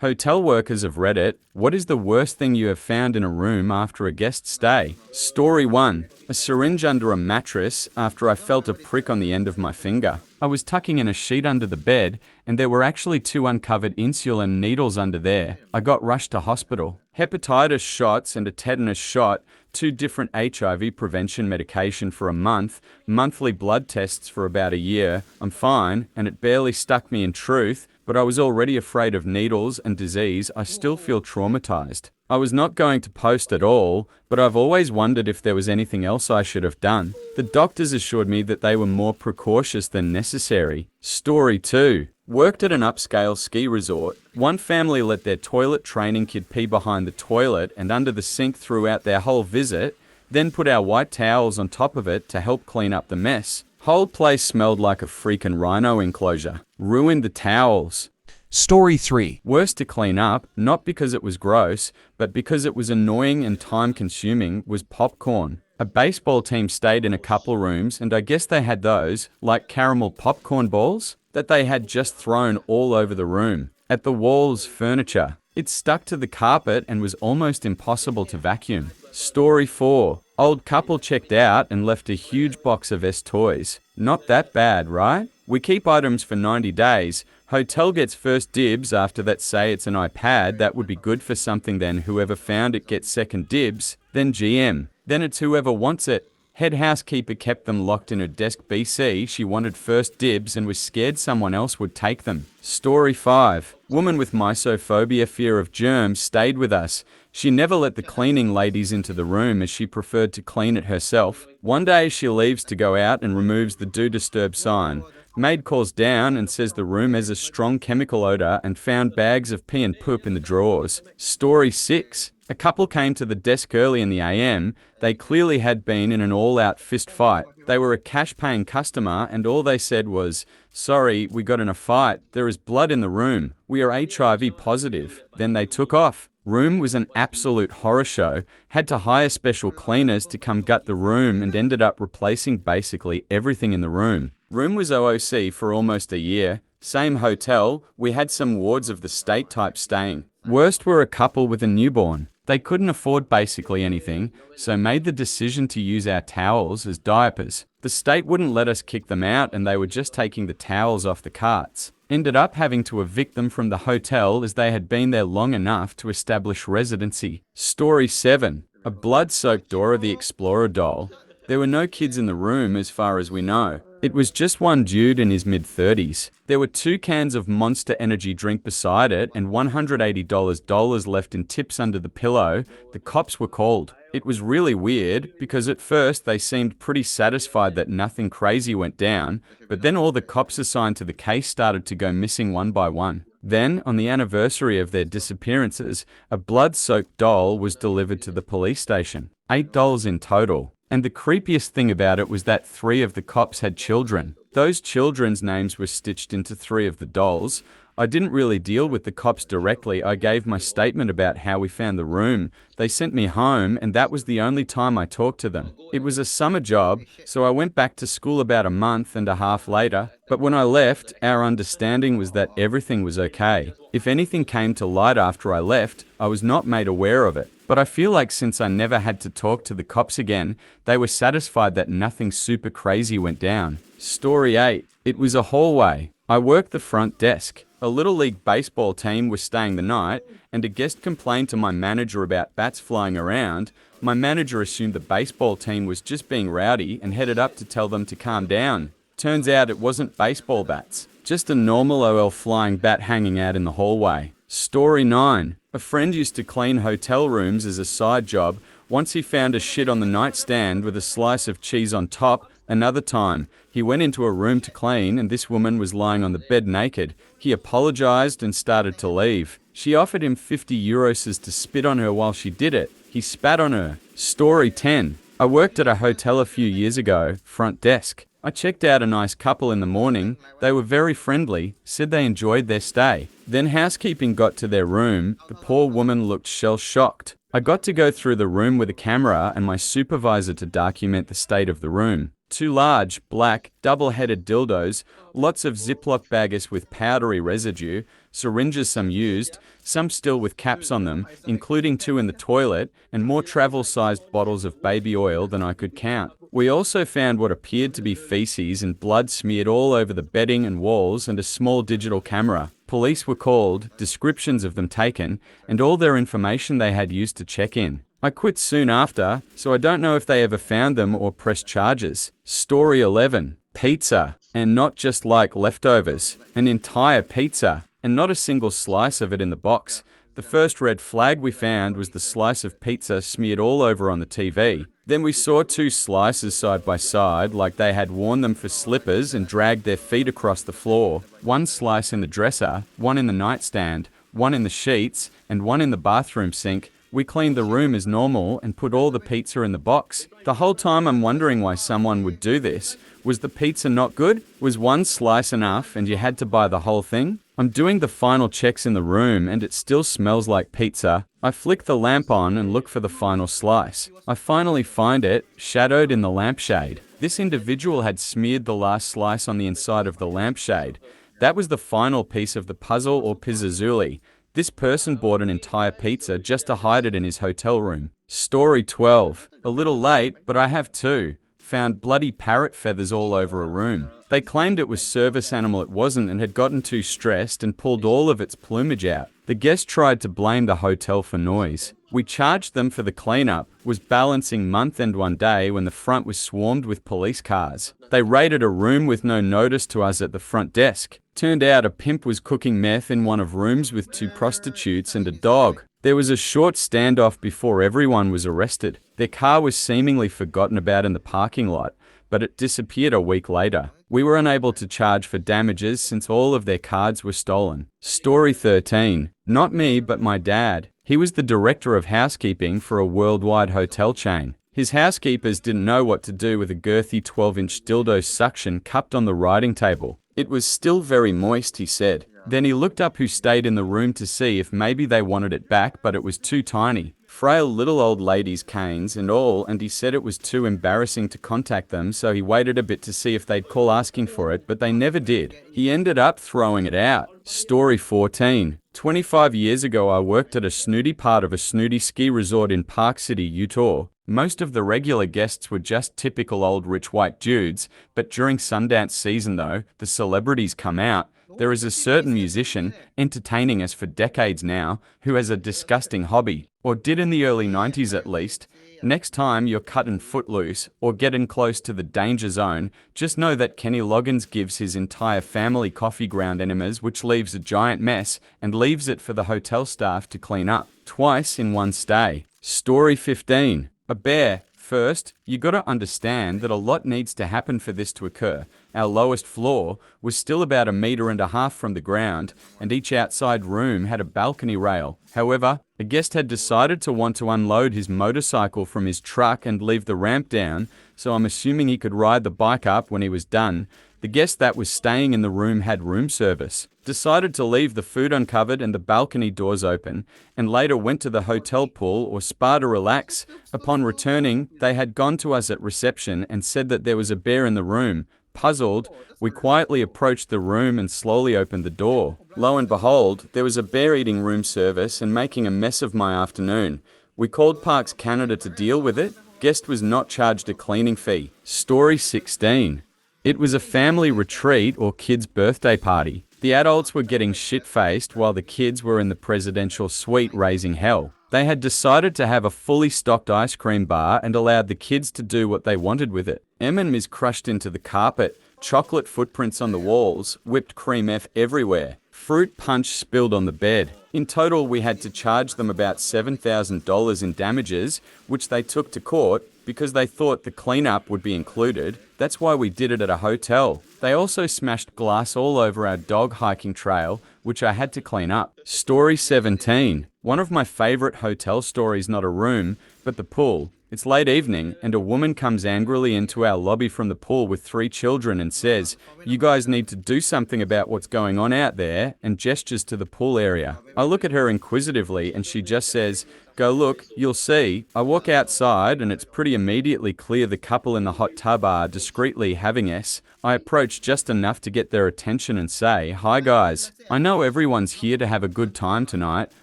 Hotel workers of Reddit, what is the worst thing you have found in a room after a guest stay? Story 1. A syringe under a mattress after I felt a prick on the end of my finger. I was tucking in a sheet under the bed, and there were actually 2 uncovered insulin needles under there. I got rushed to hospital. Hepatitis shots and a tetanus shot, 2 different HIV prevention medication for a month, monthly blood tests for about a year. I'm fine, and it barely stuck me in truth, but I was already afraid of needles and disease. I still feel traumatized. I was not going to post at all, but I've always wondered if there was anything else I should have done. The doctors assured me that they were more precautious than necessary. Story 2. Worked at an upscale ski resort. One family let their toilet training kid pee behind the toilet and under the sink throughout their whole visit, then put our white towels on top of it to help clean up the mess. Whole place smelled like a freaking rhino enclosure. Ruined the towels. Story 3. Worst to clean up, not because it was gross, but because it was annoying and time-consuming, was popcorn. A baseball team stayed in a couple rooms, and I guess they had those, like caramel popcorn balls, that they had just thrown all over the room. At the walls, furniture. It stuck to the carpet and was almost impossible to vacuum. Story 4. Old couple checked out and left a huge box of toys. Not that bad, right? We keep items for 90 days. Hotel gets first dibs after that. Say it's an iPad, that would be good for something, then whoever found it gets second dibs, then GM. Then it's whoever wants it. Head housekeeper kept them locked in her desk. BC, she wanted first dibs and was scared someone else would take them. Story 5. Woman with mysophobia, fear of germs, stayed with us. She never let the cleaning ladies into the room as she preferred to clean it herself. One day she leaves to go out and removes the do disturb sign. Maid calls down and says the room has a strong chemical odor and found bags of pee and poop in the drawers. Story 6. A couple came to the desk early in the AM. They clearly had been in an all-out fist fight. They were a cash-paying customer and all they said was, "Sorry, we got in a fight. There is blood in the room. We are HIV positive." Then they took off. Room was an absolute horror show. Had to hire special cleaners to come gut the room and ended up replacing basically everything in the room. Room was OOC for almost a year. Same hotel, we had some wards of the state type staying. Worst were a couple with a newborn. They couldn't afford basically anything, so made the decision to use our towels as diapers. The state wouldn't let us kick them out and they were just taking the towels off the carts. Ended up having to evict them from the hotel as they had been there long enough to establish residency. Story 7. A blood-soaked Dora the Explorer doll. There were no kids in the room as far as we know. It was just one dude in his mid-30s. There were 2 cans of Monster Energy drink beside it and $180 left in tips under the pillow. The cops were called. It was really weird because at first they seemed pretty satisfied that nothing crazy went down, but then all the cops assigned to the case started to go missing one by one. Then, on the anniversary of their disappearances, a blood-soaked doll was delivered to the police station. $8 in total. And the creepiest thing about it was that 3 of the cops had children. Those children's names were stitched into 3 of the dolls. I didn't really deal with the cops directly. I gave my statement about how we found the room. They sent me home, and that was the only time I talked to them. It was a summer job, so I went back to school about a month and a half later. But when I left, our understanding was that everything was okay. If anything came to light after I left, I was not made aware of it. But I feel like since I never had to talk to the cops again, they were satisfied that nothing super crazy went down. Story 8. It was a hallway. I worked the front desk. A Little League baseball team was staying the night, and a guest complained to my manager about bats flying around. My manager assumed the baseball team was just being rowdy and headed up to tell them to calm down. Turns out it wasn't baseball bats, just a normal OL flying bat hanging out in the hallway. Story 9. A friend used to clean hotel rooms as a side job. Once he found a shit on the nightstand with a slice of cheese on top. Another time, he went into a room to clean and this woman was lying on the bed naked. He apologized and started to leave. She offered him 50 euros to spit on her while she did it. He spat on her. Story 10. I worked at a hotel a few years ago, front desk. I checked out a nice couple in the morning. They were very friendly, said they enjoyed their stay. Then housekeeping got to their room. The poor woman looked shell-shocked. I got to go through the room with a camera and my supervisor to document the state of the room. 2 large, black, double-headed dildos, lots of Ziploc baggies with powdery residue, syringes some used, some still with caps on them, including 2 in the toilet, and more travel-sized bottles of baby oil than I could count. We also found what appeared to be feces and blood smeared all over the bedding and walls and a small digital camera. Police were called, descriptions of them taken, and all their information they had used to check in. I quit soon after, so I don't know if they ever found them or pressed charges. Story 11. Pizza. And not just like leftovers. An entire pizza. And not a single slice of it in the box. The first red flag we found was the slice of pizza smeared all over on the TV. Then we saw 2 slices side by side, like they had worn them for slippers and dragged their feet across the floor. 1 slice in the dresser, 1 in the nightstand, 1 in the sheets, and 1 in the bathroom sink. We cleaned the room as normal and put all the pizza in the box. The whole time I'm wondering why someone would do this. Was the pizza not good? Was 1 slice enough and you had to buy the whole thing? I'm doing the final checks in the room and it still smells like pizza. I flick the lamp on and look for the final slice. I finally find it, shadowed in the lampshade. This individual had smeared the last slice on the inside of the lampshade. That was the final piece of the puzzle or pizzazzuli. This person bought an entire pizza just to hide it in his hotel room. Story 12. A little late, but I have 2. Found bloody parrot feathers all over a room. They claimed it was service animal it wasn't and had gotten too stressed and pulled all of its plumage out. The guest tried to blame the hotel for noise. We charged them for the cleanup, was balancing month end one day when the front was swarmed with police cars. They raided a room with no notice to us at the front desk. Turned out a pimp was cooking meth in one of rooms with 2 prostitutes and a dog. There was a short standoff before everyone was arrested. Their car was seemingly forgotten about in the parking lot, but it disappeared a week later. We were unable to charge for damages since all of their cards were stolen. Story 13. Not me, but my dad. He was the director of housekeeping for a worldwide hotel chain. His housekeepers didn't know what to do with a girthy 12-inch dildo suction cupped on the writing table. It was still very moist, he said. Then he looked up who stayed in the room to see if maybe they wanted it back, but it was too tiny. Frail little old ladies' canes and all, and he said it was too embarrassing to contact them, so he waited a bit to see if they'd call asking for it, but they never did. He ended up throwing it out. Story 14. 25 years ago, I worked at a snooty part of a snooty ski resort in Park City, Utah. Most of the regular guests were just typical old rich white dudes, but during Sundance season though, the celebrities come out. There is a certain musician, entertaining us for decades now, who has a disgusting hobby, or did in the early 90s at least. Next time you're cutting footloose, or getting close to the danger zone, just know that Kenny Loggins gives his entire family coffee ground enemas, which leaves a giant mess, and leaves it for the hotel staff to clean up, twice in one stay. Story 15. A bear. First, you gotta understand that a lot needs to happen for this to occur. Our lowest floor was still about 1.5 meters from the ground, and each outside room had a balcony rail. However, a guest had decided to want to unload his motorcycle from his truck and leave the ramp down, so I'm assuming he could ride the bike up when he was done. The guest that was staying in the room had room service, decided to leave the food uncovered and the balcony doors open, and later went to the hotel pool or spa to relax. Upon returning, they had gone to us at reception and said that there was a bear in the room. Puzzled, we quietly approached the room and slowly opened the door. Lo and behold, there was a bear eating room service and making a mess of my afternoon. We called Parks Canada to deal with it. Guest was not charged a cleaning fee. Story 16. It was a family retreat or kids' birthday party. The adults were getting shit-faced while the kids were in the presidential suite raising hell. They had decided to have a fully stocked ice cream bar and allowed the kids to do what they wanted with it. M&Ms crushed into the carpet, chocolate footprints on the walls, whipped cream F everywhere. Fruit punch spilled on the bed. In total, we had to charge them about $7,000 in damages, which they took to court because they thought the cleanup would be included. That's why we did it at a hotel. They also smashed glass all over our dog hiking trail, which I had to clean up. Story 17. One of my favorite hotel stories, not a room, but the pool. It's late evening, and a woman comes angrily into our lobby from the pool with 3 children and says, "You guys need to do something about what's going on out there," and gestures to the pool area. I look at her inquisitively and she just says, Go look, you'll see. I walk outside and it's pretty immediately clear the couple in the hot tub are discreetly having s. I approach just enough to get their attention and say, "Hi guys, I know everyone's here to have a good time tonight,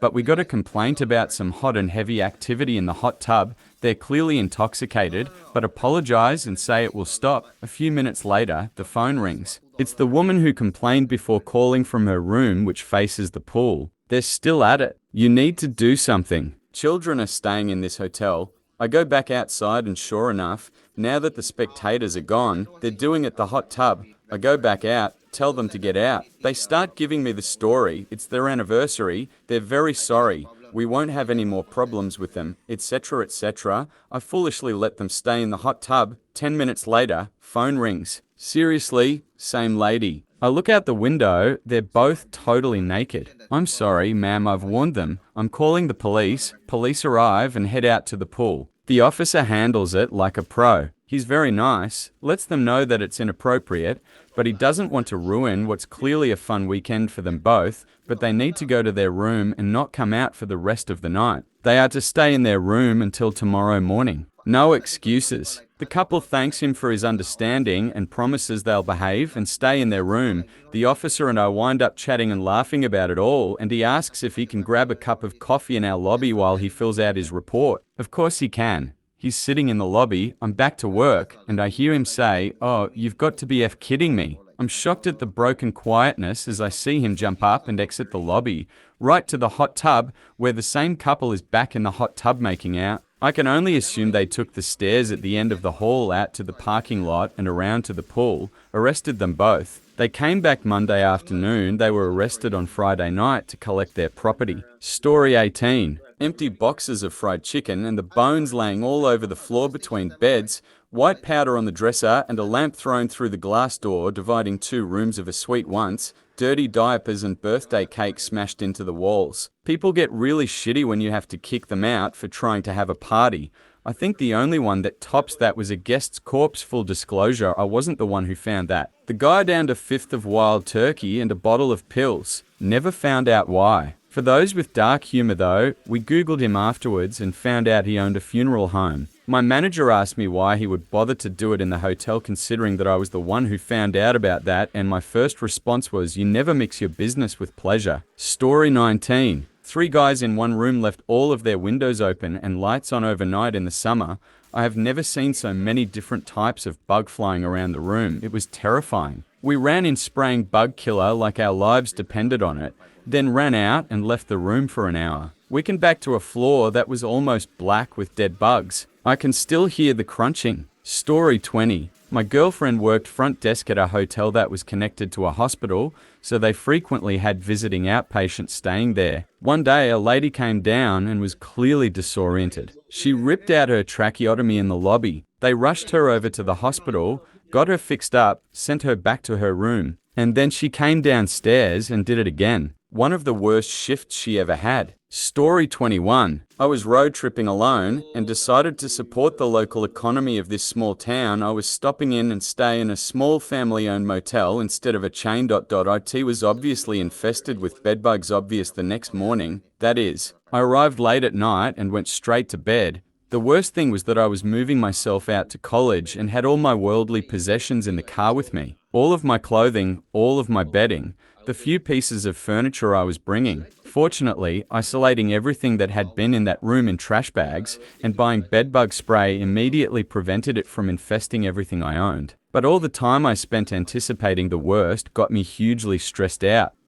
but we got a complaint about some hot and heavy activity in the hot tub. They're clearly intoxicated, but apologize and say it will stop." A few minutes later, the phone rings. It's the woman who complained before calling from her room, which faces the pool. They're still at it. You need to do something. Children are staying in this hotel. I go back outside and sure enough, now that the spectators are gone, they're doing it the hot tub. I go back out, tell them to get out. They start giving me the story. It's their anniversary. They're very sorry. We won't have any more problems with them, etc., etc. I foolishly let them stay in the hot tub. 10 minutes later, phone rings. Seriously, same lady. I look out the window, they're both totally naked. "I'm sorry, ma'am, I've warned them. I'm calling the police." Police arrive and head out to the pool. The officer handles it like a pro. He's very nice, lets them know that it's inappropriate, but he doesn't want to ruin what's clearly a fun weekend for them both, but they need to go to their room and not come out for the rest of the night. They are to stay in their room until tomorrow morning. No excuses. The couple thanks him for his understanding and promises they'll behave and stay in their room. The officer and I wind up chatting and laughing about it all, and he asks if he can grab a cup of coffee in our lobby while he fills out his report. Of course he can. He's sitting in the lobby, I'm back to work, and I hear him say, "Oh, you've got to be kidding me." I'm shocked at the broken quietness as I see him jump up and exit the lobby, right to the hot tub, where the same couple is back in the hot tub making out. I can only assume they took the stairs at the end of the hall out to the parking lot and around to the pool, arrested them both. They came back Monday afternoon. They were arrested on Friday night to collect their property. Story 18. Empty boxes of fried chicken and the bones laying all over the floor between beds, white powder on the dresser and a lamp thrown through the glass door dividing two rooms of a suite once, dirty diapers and birthday cake smashed into the walls. People get really shitty when you have to kick them out for trying to have a party. I think the only one that tops that was a guest's corpse. Full disclosure, I wasn't the one who found that. The guy downed a fifth of wild turkey and a bottle of pills. Never found out why. For those with dark humor though, we googled him afterwards and found out he owned a funeral home. My manager asked me why he would bother to do it in the hotel considering that I was the one who found out about that, and my first response was, "You never mix your business with pleasure." Story 19. 3 guys in one room left all of their windows open and lights on overnight in the summer. I have never seen so many different types of bug flying around the room. It was terrifying. We ran in spraying bug killer like our lives depended on it, then ran out and left the room for an hour. We came back to a floor that was almost black with dead bugs. I can still hear the crunching. Story 20. My girlfriend worked front desk at a hotel that was connected to a hospital, so they frequently had visiting outpatients staying there. One day, a lady came down and was clearly disoriented. She ripped out her tracheotomy in the lobby. They rushed her over to the hospital, got her fixed up, sent her back to her room, and then she came downstairs and did it again. One of the worst shifts she ever had. Story 21. I was road tripping alone and decided to support the local economy of this small town. I was stopping in and stay in a small family-owned motel instead of a chain. It was obviously infested with bedbugs. Obvious the next morning. That is, I arrived late at night and went straight to bed. The worst thing was that I was moving myself out to college and had all my worldly possessions in the car with me. All of my clothing, all of my bedding, the few pieces of furniture I was bringing. Fortunately, isolating everything that had been in that room in trash bags and buying bedbug spray immediately prevented it from infesting everything I owned. But all the time I spent anticipating the worst got me hugely stressed out.